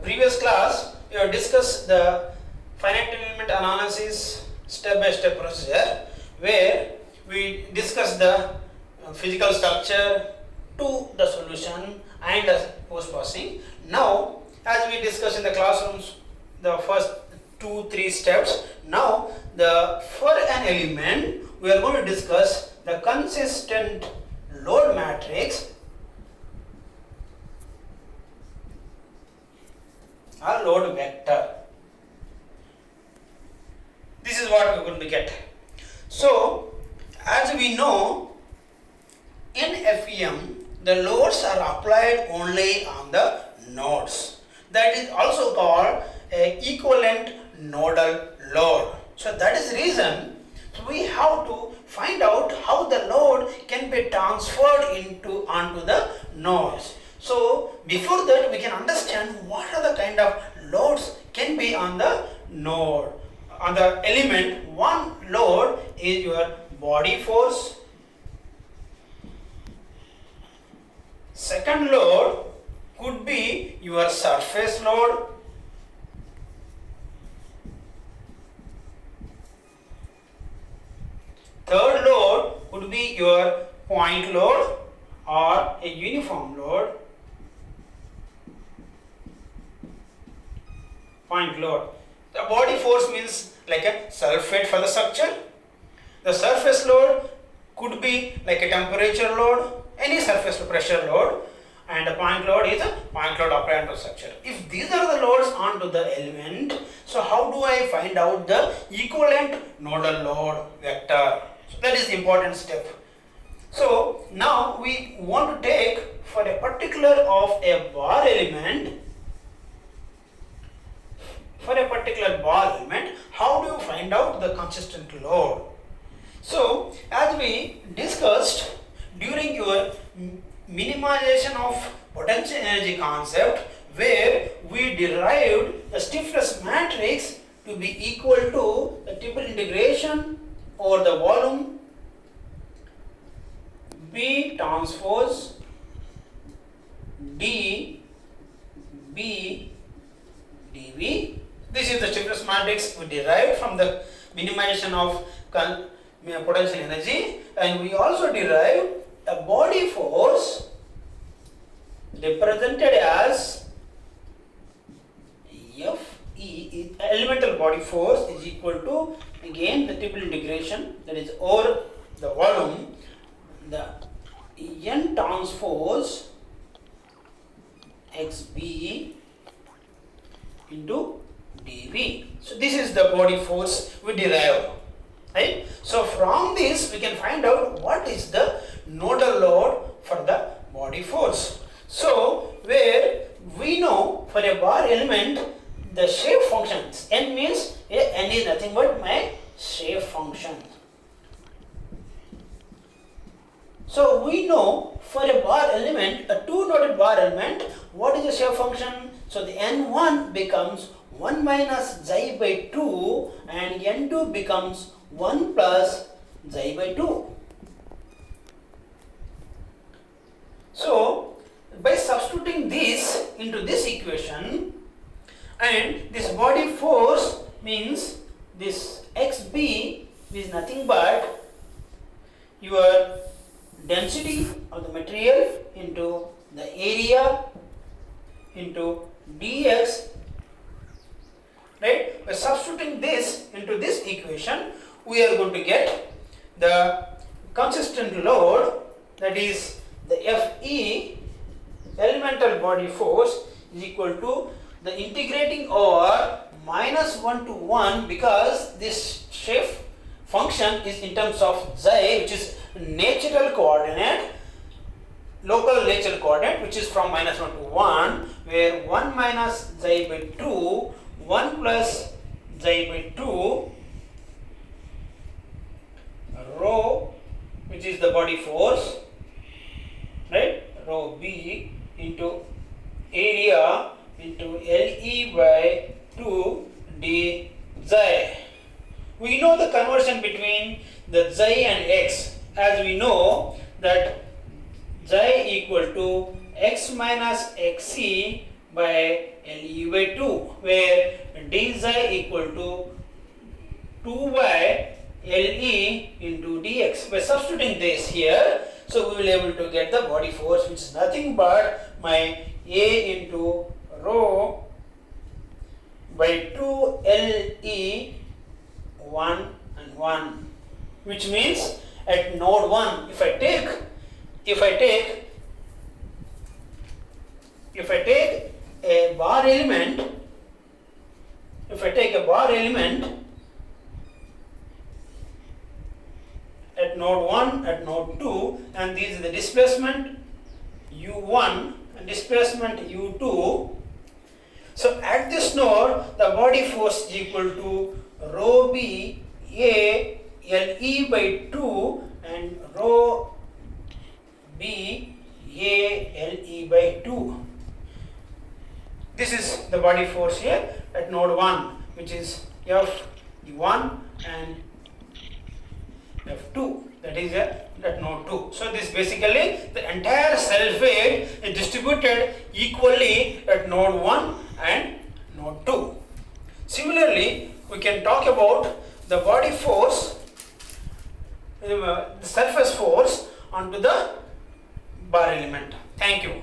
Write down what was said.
previous class, we have discussed the finite element analysis step-by-step procedure, where we discussed the physical structure to the solution and the post-processing. Now, as we discussed in the classrooms, the first 2-3 steps. Now, for an element, we are going to discuss the consistent load matrix or load vector. This is what we are going to get. So, as we know, in FEM, the loads are applied only on the nodes. That is also called a equivalent nodal load. So that is the reason we have to find out how the load can be transferred onto the nodes. So before that, we can understand what are the kind of loads can be on the node. On the element, one load is your body force. Second load could be your surface load. Third load would be your point load or a uniform load. Point load. The body force means like a self-weight for the structure. The surface load could be like a temperature load, any surface pressure load, and the point load is a point load applied on the structure. If these are the loads onto the element, so how do I find out the equivalent nodal load vector? So that is the important step. So now we want to take for a particular of a bar element. For a particular bar element, how do you find out the consistent load? So as we discussed during your minimization of potential energy concept, where we derived the stiffness matrix to be equal to the triple integration over the volume B transpose d B dV. This is the stiffness matrix we derived from the minimization of potential energy, and we also derived a body force represented as Fe, elemental body force, is equal to, again, the triple integration, that is over the volume, the N transpose XB into dV. So this is the body force we derive, right? So from this we can find out what is the nodal load for the body force. So where we know for a bar element, the shape functions, N means N is nothing but my shape function. So we know for a bar element, a two-noded bar element, what is the shape function? So the N1 becomes 1 minus xi by 2 and N2 becomes 1 plus xi by 2. So by substituting this into this equation, and this body force means this XB is nothing but your density of the material into the area into dx, right? By substituting this into this equation, we are going to get the consistent load, that is the Fe, elemental body force, is equal to the integrating over -1 to 1, because this shape function is in terms of xi, which is natural coordinate, local natural coordinate, which is from -1 to 1, where 1 minus xi by 2, 1 plus xi by 2, rho, which is the body force, right, rho B into area into Le by 2 d xi. We know the conversion between the xi and x, as we know that xi equal to x minus xc by LE by 2, where dψ equal to 2 by LE into dx. By substituting this here, so we will able to get the body force, which is nothing but my A into rho by 2 LE 1 and 1, which means at node 1, if I take a bar element, at node 1, at node 2, and this is the displacement u1 and displacement u2. So at this node, the body force is equal to rho b a LE by 2 and rho b a LE by 2. This is the body force here at node 1, which is F1 and F2, that is at node 2. So this basically the entire self weight is distributed equally at node 1 and node 2. Similarly, we can talk about the body force, the surface force onto the bar element. Thank you.